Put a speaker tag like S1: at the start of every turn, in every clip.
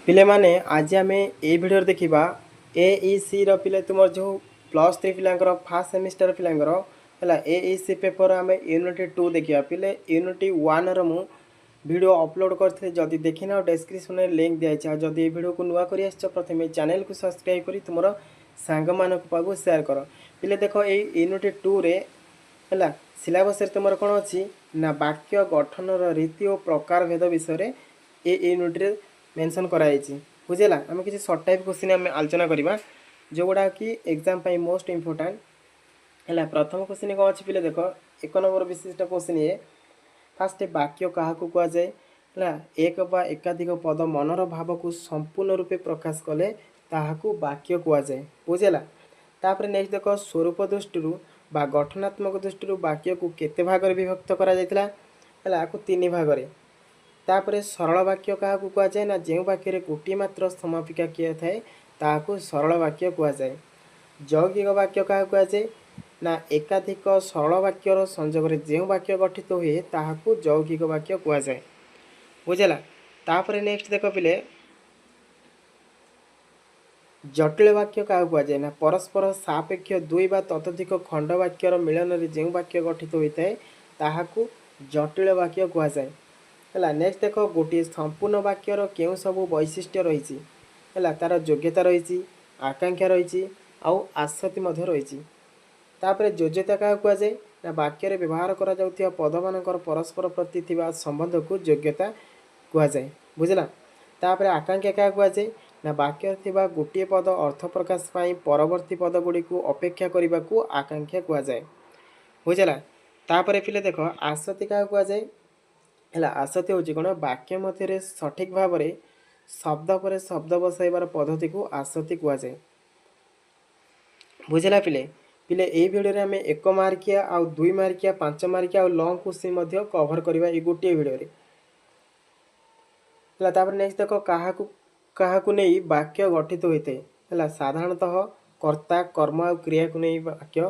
S1: पिले माने आज आम ए भिडियो देखा एईसी पिले तुम जो +3 पिलांकर फास्ट सेमिस्टर पिलांकर है एईसी पेपर आम यूनिट 2 देखा पिले यूनिट 1 रु वीडियो अपलोड करते जदि देखना डिस्क्रिप्शन में लिंक दिखाई जदि ये वीडियो को नुआ कर प्रथम चैनल को सब्सक्राइब कर तुम सांग मान पाक सेयार कर पिले देख ये यूनिट 2 रे है सिलेबस तुम कौन अच्छी ना वाक्य गठन रीति और प्रकार भेद विषय ये यूनिट मेंशन कराई बुझेगा आम किसी सर्ट टाइप क्वेश्चन आम आलोचना करवा जो गुड़ा कि एग्जाम मोस्ट इम्पोर्टाट है। प्रथम क्वेश्चन कौन अच्छी पिले देख 1 नंबर विशिष्ट क्वेश्चन ये फास्ट वाक्य क्या कहुए है एक बा एकाधिक पद मनर भाव को संपूर्ण रूपे प्रकाश कले ताहाकू वाक्य कहुए बुझेगा। तापर नेक्स्ट देख स्वरूप दृष्टि बा गठनात्मक दृष्टि वाक्य को केते भाग विभक्त करा जायतिला है आपको 3 भाग में। तापर सरल वाक्य क्या कहुए ना जो वाक्य गोटे मात्र समापिका किए थाए ताकू सरल वाक्य कहुए। यौगिक वाक्य क्या कहुए ना एकाधिक सरल वाक्यर संजोग जो वाक्य गठित हुए ताकू यौगिक वाक्य कहुए बुझेगा। तापर नेक्स्ट देख पिले जटिल वाक्य क्या कहुए ना परस्पर सापेक्ष दुई बा ततोधिक खंड वाक्यर मिलन में जो वाक्य गठित होता है ताहाकू जटिल वाक्य कहुए है। नेक्स्ट देख गोटे संपूर्ण वाक्यर क्यों सब वैशिष्ट्य रही है तार योग्यता रही आकांक्षा रही आउ आसक्ति रही। तापर योग्यता क्या कहुए ना वाक्य व्यवहार करा जाउथिया पद मानकर परस्पर प्रति थिबा संबंध को योग्यता कहुए बुझला। तापर आकांक्षा क्या कहुए ना वाक्य थिबा गोटे पद अर्थ प्रकाश पाई परवर्ती पद गुड़ी को अपेक्षा करने को आकांक्षा कहुए बुझला। तापर पिले देख आसक्ति क्या कहुए है आसक्ति हूँ कौन वाक्य मध्य सठिक भाव में शब्द पर शब्द बसाइबार पद्धति को आसक्ति कहुए बुझला। पिले पिले ये वीडियो आम 1 मार्किया आउ 2 मार्किया 5 मार्किया आउ लॉन्ग क्वेश्चन कवर करवा ये गोटे वीडियो है। तापर नेक्स्ट देख क्या नहीं वाक्य गठित होता है साधारणतः कर्ता कर्म आ क्रिया को नहीं वाक्य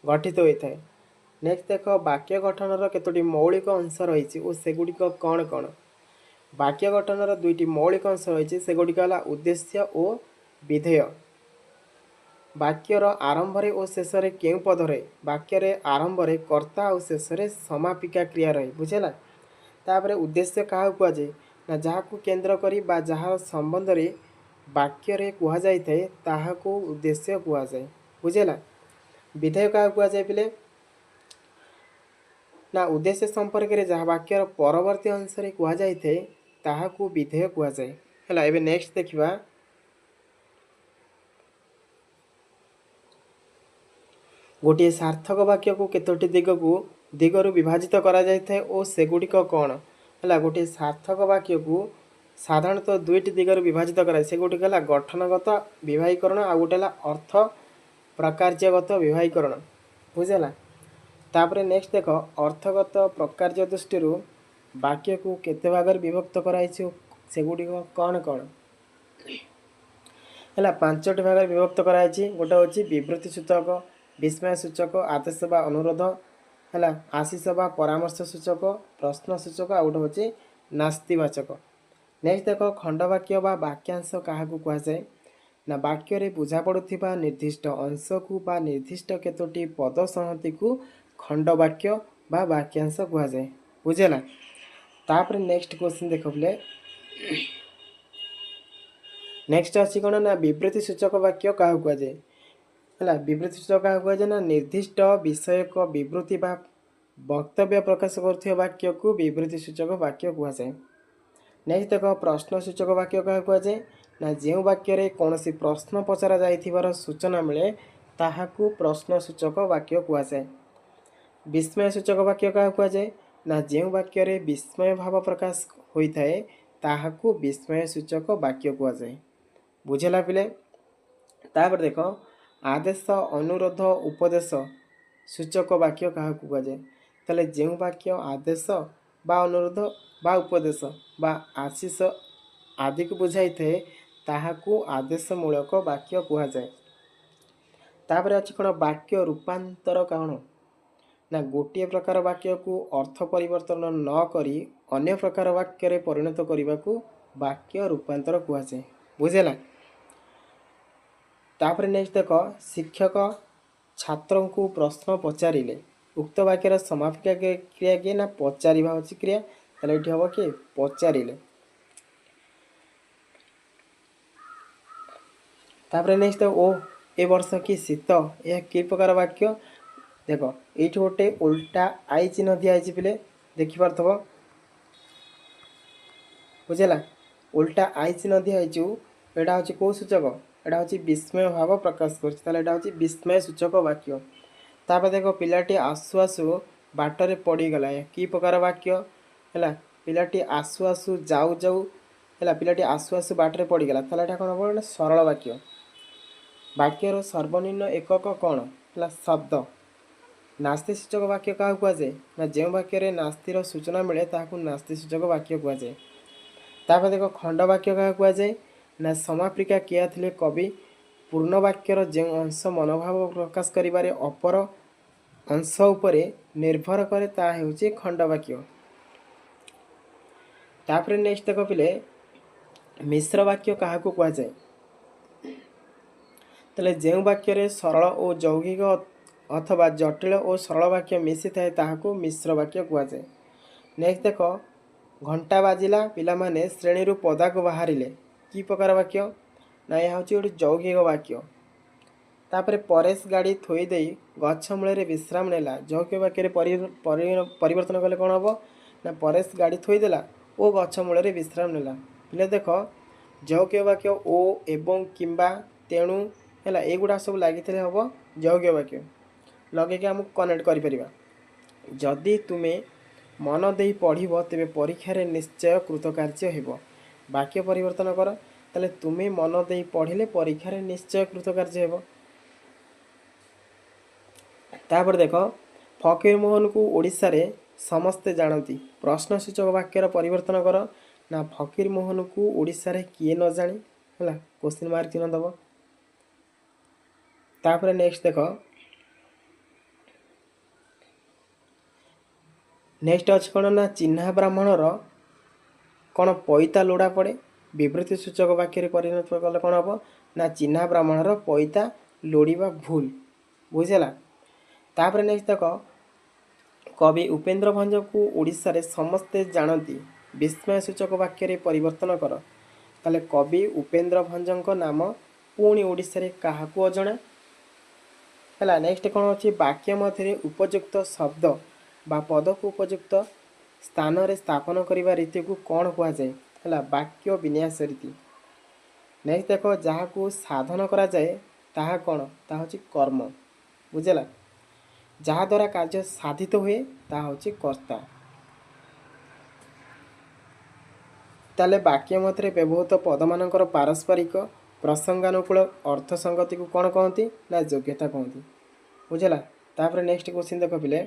S1: गठित होता है। नेक्स्ट देख वाक्य गठन केतोटी मौलिक अंश रही और सेगुड़िक कौन कौन वाक्य गठन 2टी मौलिक अंश रही सेगुड़िक उद्देश्य और विधेय। वाक्यर आरंभ और शेष क्यों पदरे वाक्य आरंभ कर्ता और शेष समापिका क्रिया रही बुझेगा। तापर उद्देश्य क्या कहुए ना जहाँ को केन्द्र करी बा जहाँ संबंध में वाक्य कहुए ताहाको उद्देश्य कहुए बुझेगा। विधेय क्या कहुए पिले ना उद्देश्य संपर्क में जहाँ वाक्यर परवर्ती अंश कहुए ताहाको विधेय कहुए है। एबे नेक्स्ट देखिबा गोटे सार्थक वाक्य को केतोटी दिगरु विभाजित करा जायथाय और सेगुड़िक कौन है गोटे सार्थक वाक्य को साधारणतः 2टी दिगरु विभाजित कराए सेगुड़िक है गठनगत विभागीकरण आ गोटे अर्थ प्रकार्यगत विभागीकरण बुझेगा। तापर नेक्स्ट देख अर्थगत प्रकार्य दृष्टि वाक्य को केते भाग विभक्त कराई सेगुड़िक कौन कौन है 5टी भाग विभक्त कराई गोटे हूँ विवृत्ति सूचक विस्मय सूचक आदेश बा अनुरोध है आशीष बा परामर्श सूचक प्रश्न सूचक आ गोटे हूँ नास्तिवाचक। नेक्स्ट देख खंडवाक्य बा वाक्यांश क्या कहुए ना वाक्य बुझा पड़ुथिबा निर्दिष्ट अंश को बा निर्दिष्ट केतोटी पद संहति को खंडवाक्य बा वाक्यांश कहुए बुझेगा। तापर नेक्स्ट क्वेश्चन देख बोले नेक्स्ट अच्छी कौन ना विवृत्ति सूचक वाक्य क्या कहुए है विवृत्ति सूचक क्या कहुए ना निर्दिष्ट विषयक विवृत्ति बा वक्तव्य प्रकाश कर वाक्य को विवृत्ति सूचक वाक्य कहुए। नेक्स्ट देख प्रश्न सूचक वाक्य क्या कहुए ना जो वाक्य कौन सी प्रश्न पचरा जाइथिबार सूचना मिले ताहाकू प्रश्न सूचक वाक्य कहुए। विस्मय सूचक वाक्य क्या कहुए ना जो वाक्य विस्मय भाव प्रकाश होता है ताहाकू विस्मय सूचक वाक्य कहुए बुझेला पिले। तापर देख आदेश अनुरोध उपदेश सूचक वाक्य क्या कहुए ताले जो वाक्य आदेश बा अनुरोध बा उपदेश बा आशीष आदि को बुझाई थे ताहाकू आदेशमूलक वाक्य कहुए। तापर अच्छी कौन वाक्य रूपांतर कौन ना गोटे प्रकार वाक्य को अर्थ परिवर्तन न करी अन्य प्रकार वाक्य परिणत करने को वाक्य रूपांतर कुहाଯାए। बुझेला। तापर नेक्स्ट देख, शिक्षक छात्र को प्रश्न पचारे उक्त वाक्यर समापिका क्रिया किए ना पचारिबा होची क्रिया, ताले एठी हबो कि पचारे। तापर नेक्स्ट ओ ए वर्ष कि शीत, यह कि प्रकार वाक्य देख ये गोटे उल्टा आई चिन्ह दिखाई पिले देखिपरथब। बुझेला। उल्टा आई चिन्ह दिखाई एटा हूँ कौ सूचक, एटा हूँ विस्मय भाव प्रकाश कर विस्मय सूचक वाक्य। तापर देख पिलाटी आसु आसु बाटरे पड़गला, कि प्रकार वाक्य है। पिलाटी आसु आसु जाऊ जाऊ है, पिलाटी आसु आसु बाटरे पड़गला, ताला कौन हम सरल वाक्य। वाक्यर सर्वनिम्न एकक कौन है शब्द। नास्ति सूचक वाक्य क्या कहुए ना जो वाक्य नास्तिर सूचना मिले ताकू नास्ति सूचक वाक्य कहुए। तापर देख खंड वाक्य क्या कहुए ना समापिका किया थिले कवि पूर्ण वाक्यर जो अंश मनोभाव प्रकाश करिबारे अपर अंश उपरे निर्भर करे ता हेउची खंड वाक्य। तापर नेक्स्ट देख पिले मिश्र वाक्य क्या कहुए, तेल जो वाक्य सरल और यौगिक अथवा जटिल और सरल वाक्य मिसी थाए ताहाकू मिश्र वाक्य कहुए। नेक्स्ट देख घंटा बाजिला पिला माने श्रेणी रू पदा को बाहरिले, कि प्रकार वाक्य ना यह हूँ गोटे यौगिक वाक्य। तापर परेश गाड़ी थोई दे गछ मूल विश्राम नेला, यौगिक वाक्य परिवर्तन कले कौन हम ना परेश गाड़ी थोईदेला और गछ मूल विश्राम नेला। पिले देख यौगिक वाक्य ओ एवं किंबा तेणु है युड़ा सब लगी हम यौगिक वाक्य लगे आमको कनेक्ट कर। जदि तुम्हें मन दे पढ़ तेरे परीक्षा निश्चय कृतकार्य हेब। वाक्य परिवर्तन कर, ताले तुम्हें मन दे पढ़िले परीक्षा निश्चय कृतकार्य हेब। तापर देख फकीर मोहन को ओडिशा रे समस्ते जानती, प्रश्न सूचक वाक्यर परिवर्तन कर ना फकीर मोहन को ओडिशा रे किए न जाने है, क्वेश्चन मार्क चिन्ह दब। तापर नेक्स्ट देख नेक्स्ट अच्छे कौन ना चिन्हा ब्राह्मणर कौन पैता लोड़ा पड़े, विवृत्ति सूचक वाक्य परिणत कले कौन हम ना चिन्हा ब्राह्मणर पैता लोड़ा भूल। बुझेला। तापर नेक्स्ट देख कवि उपेन्द्र भंज को ओडिशा रे समस्ते जानती, विस्मय सूचक वाक्य परिवर्तन कर, ताले कवि उपेन्द्र भंज नाम पुणी ओडिशा रे काहाकू अजଣା है। नेक्स्ट कौन अच्छी वाक्य मध्य उपयुक्त शब्द बा पद को उपयुक्त स्थान रे स्थापन करने रीति को कौन कहुए है, वाक्य विन्यास रीति। नेक्स्ट देख जहाँ को साधन करा जाए ताहा कौन ता हूँ कर्म। बुझेला। जहाँ द्वारा कार्य साधित हुए ता हूँ कर्ता। ताले वाक्य मध्य व्यवहृत पद मानकर पारस्परिक प्रसंगानुकूल अर्थ संगति को कौन कहती ना योग्यता कहती। बुझेला। तापर नेक्स्ट क्वेश्चन देख पिले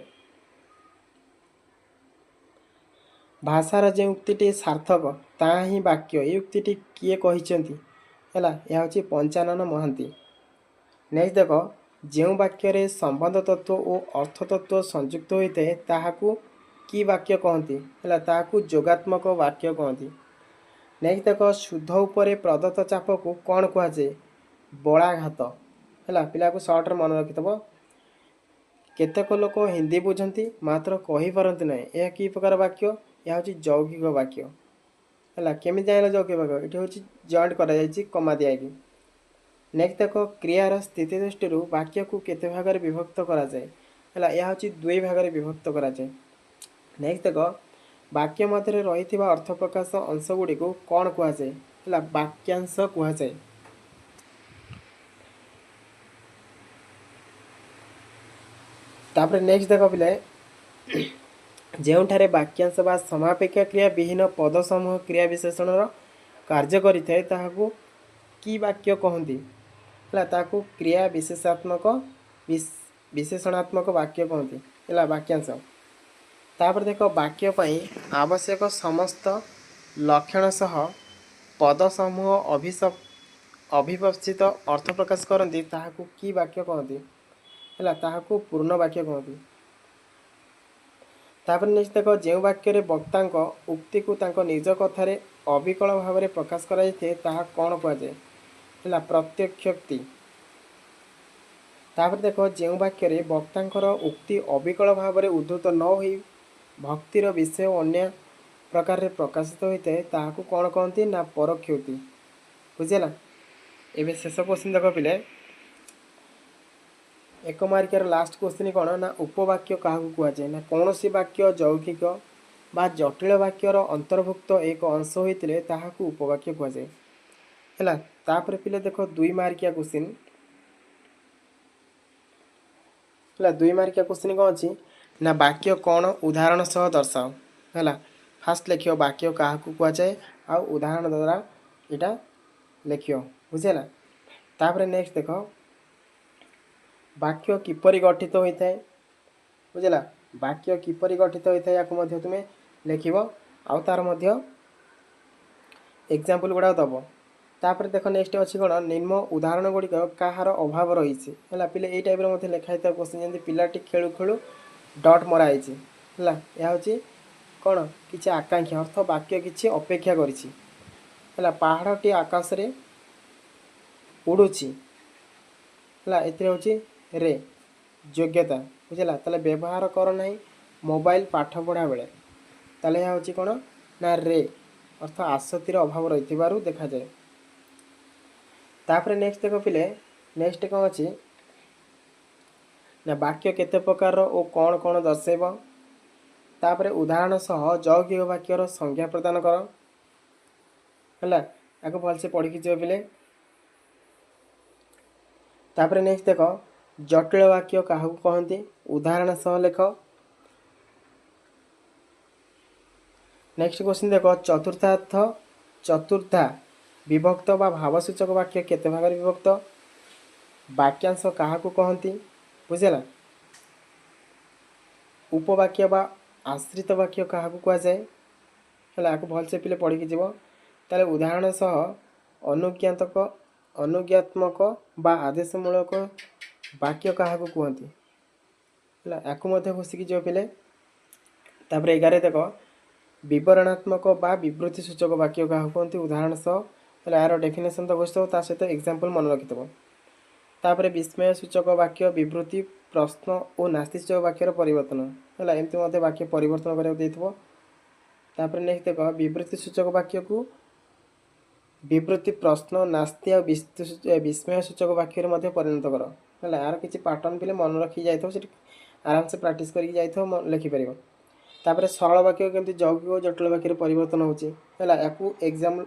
S1: भाषार जो उक्ति सार्थक ता ही वाक्य, ये उक्ति किए कहिसेंती है, यह हूँ पंचानन महांती। नेक्स्ट देख जो वाक्य संबंध तत्व और अर्थ तत्व संयुक्त होता है ताहाकू कि वाक्य कहती है, ताहाकू योगात्मक वाक्य कहती। नेक्स्ट देख शुद्ध उपरे प्रदत्त चाप को कौन कहुए बलाघात है, पिला को सर्ट मन रखिथब। केतेक लोक हिंदी बुझती मात्र कहीपरती ना, यह कि प्रकार वाक्य, यह हूँ यौगिक वाक्य है। केमी जान यौगिक वाक्य ये हूँ जॉइंट कर कमा दिया। नेक्स्ट देख क्रियार स्थिति दृष्टि वाक्य को केते भाग में विभक्त करा जाए है, यह हूँ दुई भाग में विभक्त करा जाए। नेक्स्ट देख वाक्य मध्य रही अर्थ प्रकाश अंश गुड़ी को कौन कहुए है, वाक्यांश कहुए। तापर नेक्स्ट देख पिले जो वाक्यांश बा समापेक्षा क्रिया विहीन पद समूह क्रिया विशेषण कार्य करें ताकू कि वाक्य कहती है, ताकू क्रिया विशेषात्मक विशेषणात्मक वाक्य कहती है वाक्यांश। तापर देख वाक्य आवश्यक समस्त लक्षण सह पद समूह अभिपक्षित अर्थ प्रकाश करती ताकू कि वाक्य कहती है, ताकू पूर्ण वाक्य कहती। तापर नेक्स्ट देख जो वाक्य वक्ता उक्ति को निज कथार अविकल भाव में प्रकाश कराइए ताहा कौन कहुए है प्रत्यक्षोक्ति। तापर देख जो वाक्य वक्ता उक्ति अविकल भाव में उद्धृत न हो भक्तिर विषय अन्य प्रकार प्रकाशित होता है ताकू कौन कहती ना परोक्षोक्ति। बुझेगा। एवं शेष क्वेश्चन देख पिले एक मार्कियार लास्ट क्वेश्चन कौन ना उपवाक्य क्या कहुए ना कौन सी वाक्य यौगिक बा जटिल वाक्यर अंतर्भुक्त एक अंश होते ताकू उपवाक्य कहुए है। तापर पिले देख 2 मार्किया क्वेश्चन है। 2 मार्किया क्वेश्चन कौन अच्छी ना वाक्य कौन उदाहरण सह दर्शाओ है। फास्ट लिख वाक्य क्या कहुए आ उदाहरण द्वारा यहाँ लिख बुझेगा। तापर नेक्स्ट देख वाक्य किपरि गठित होता है बुझेगा। वाक्य किपरि गठित होता है या तुम्हें लिख आउ तार एग्जाम्पल गुड़ा दब। तापर देख नेक्स्ट अच्छी कौन निम्न उदाहरण गुड़िक कहार अभाव रही है पिले यही टाइप लिखाई था क्वेश्चन जमी पिलाटी खेलु खेलु डट मराई है यह हूँ कौन किसी आकांक्षा अर्थ वाक्य किसी अपेक्षा कर पहाड़टी आकाश रे उड़ुची है हूँ रे योग्यता बुझेगा ताले व्यवहार कर ना मोबाइल पाठ पढ़ा बेले ताले यह हूँ कौन ना रे अर्थ आसक्तिर अभाव रही देखा जाए। तापर नेक्स्ट देख पिले नेक्स्ट कौन अच्छी ना वाक्य केते प्रकार और कौन कौन दर्शेब। तापर उदाहरण सह यौगिक वाक्यर संज्ञा प्रदान कर है या भलसे पढ़ की जी पिले। तापर नेक्स्ट देख जटिल वाक्य क्या कहती उदाहरण सह लेख। नेक्स्ट क्वेश्चन देख चतुर्थार्थ चतुर्था विभक्त बा भावसूचक वाक्य केते भाग विभक्त वाक्यांश क्या कहती बुझेगा। उपवाक्य बा आश्रित वाक्य क्या कहुए है भलसे पिले पढ़ की जीव ताले उदाहरण सह अनुज्ञातक अनुज्ञात्मक बा आदेशमूलक वाक्य क्या कहती है या घुषिकी जो पिले। तापर 11 देख विवरणात्मक बा विवृत्ति सूचक वाक्य क्या कहती उदाहरण सह यार डेफिनेशन तो घोषित ता सहित एग्जाम्पल मन रखिथब। तापर विस्मय सूचक वाक्य विवृत्ति प्रश्न और नास्ति सूचक वाक्यर परिवर्तन है एमती वाक्य परिवर्तन कर। तापर नेक्स्ट देख विवृत्ति सूचक वाक्य को विवृत्ति प्रश्न नास्ति आ विस्मय सूचक वाक्य परिणत कर है यार किसी पैटर्न पिले मन रखी जाए आराम से प्रैक्टिस करके जाइए लिखिपर। तापर सरल वाक्य केमती यौगिक और जटिल वाक्य परिवर्तन होची है या एग्जाम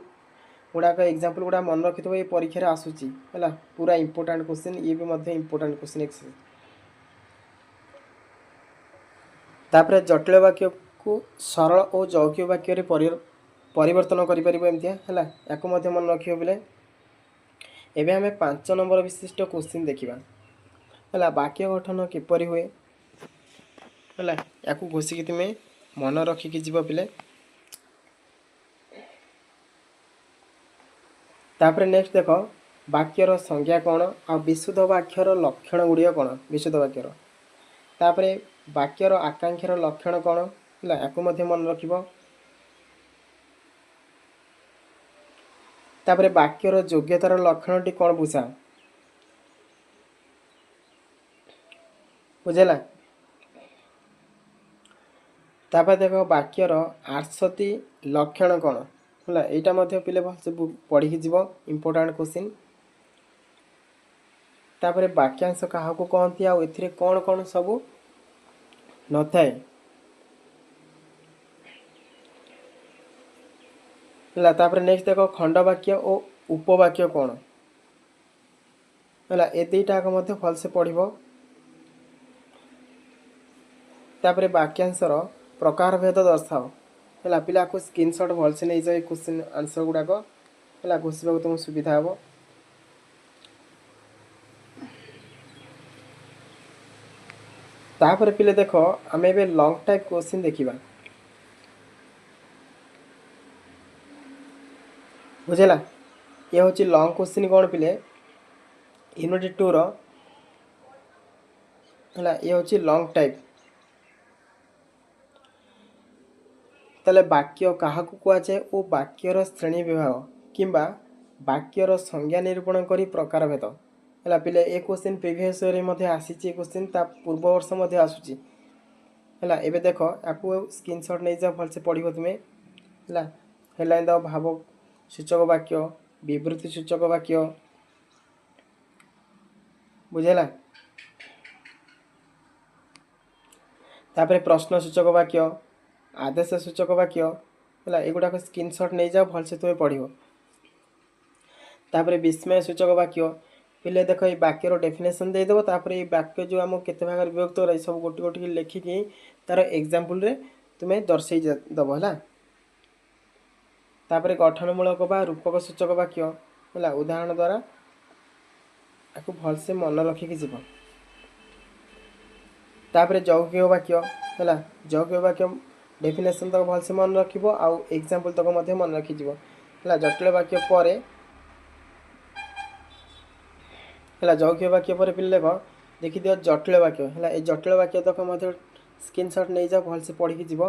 S1: गुड़ाक एग्जाम्पल गुड़ा मन रखि ये परीक्षा आसूची है पूरा इंपोर्टेंट क्वेश्चन ये भी इंपोर्टेंट क्वेश्चन एक्सरसाइज। तापर जटिल वाक्य को सरल और यौगिक वाक्य परिवर्तन करें है या मन रखिए बोले। एवं आम 5 नंबर विशिष्ट क्वेश्चन देखा है वाक्य गठन किपरि हुए है या घोषिकी तुम्हें मन रखिकी जीव पिले। तापर नेक्स्ट देख वाक्यर संज्ञा कौन आ विशुद्ध वाक्यर लक्षण गुड़िक कौन विशुद्ध वाक्यर। तापर वाक्यर आकांक्षार लक्षण कौन है या मन रख। तापर वाक्यर योग्यतार लक्षण कौन बुझा बुझेगा। तापर देख वाक्यर आर्सती लक्षण कौन है यहाँ पिले भलसे पढ़ी जीव इंपोर्टेंट क्वेश्चन। तापर वाक्यांश क्या कहती आउ कौन कौन सब न थाए है। तापर नेक्स्ट देख खंडवाक्य और उपवाक्य कौन है ए दुईटा भलसे पढ़। तापर वाक्यांशर प्रकार भेद दर्शाओ है पिला को स्क्रीनशॉट भलसे नहीं जाए क्वेश्चन आंसर गुड़ाक है घोषा तुम सुविधा हे। तापर पिले देख आम ए लॉन्ग टाइप क्वेश्चन देखा बुझेगा। ये हूँ लॉन्ग क्वेश्चन कौन पिले यूनिट 2 रो है ये हूँ लॉन्ग टाइप। ताले वाक्य काहाकू कुआଯାए ओ वाक्यर श्रेणी विभाग किंबा वाक्यर संज्ञा निरूपण करी प्रकार भेद है पिले ए क्वेश्चन प्रिवियस ईयर मध्ये आसीची क्वेश्चन ता पूर्व वर्ष मध्ये आसुची है एबे देख आपको स्क्रीनशॉट नहीं जा भलसे पढ़ो तुम्हें है हेडलाइन दो भाव सूचक वाक्य विवृत्ति सूचक वाक्य बुझेला तापर प्रश्न सूचक वाक्य आदेश सूचक वाक्य है एगुड़ाक स्क्रीनशॉट नहीं जाओ भलसे तुम्हें पढ़ो तापर विस्मय सूचक वाक्य पिले देख ये वाक्यर डेफिनेशन देदेव तापर ये वाक्य जो आम केते भाग विभक्त रही सब गोटे गोटे लिखिकी तार एग्जाम्पल रे तुम्हें दर्शई दब है तापर गठनमूलक बा रूपक सूचक वाक्य है उदाहरण द्वारा आपको भलसे मन रखिकी जीव तापर यौगिक वाक्य है यौगिक वाक्य डेफिनेशन तक भलसे मन रखिब आउ एग्जाम्पल तक मध्य मन रखिजिव है जटिल वाक्य पर है यौगिक वाक्य पर पिले देख देखी दियो जटिल वाक्य है ये जटिल वाक्य तक मध्य स्क्रीनशॉट नहीं जाओ भलसे पढ़ी जीव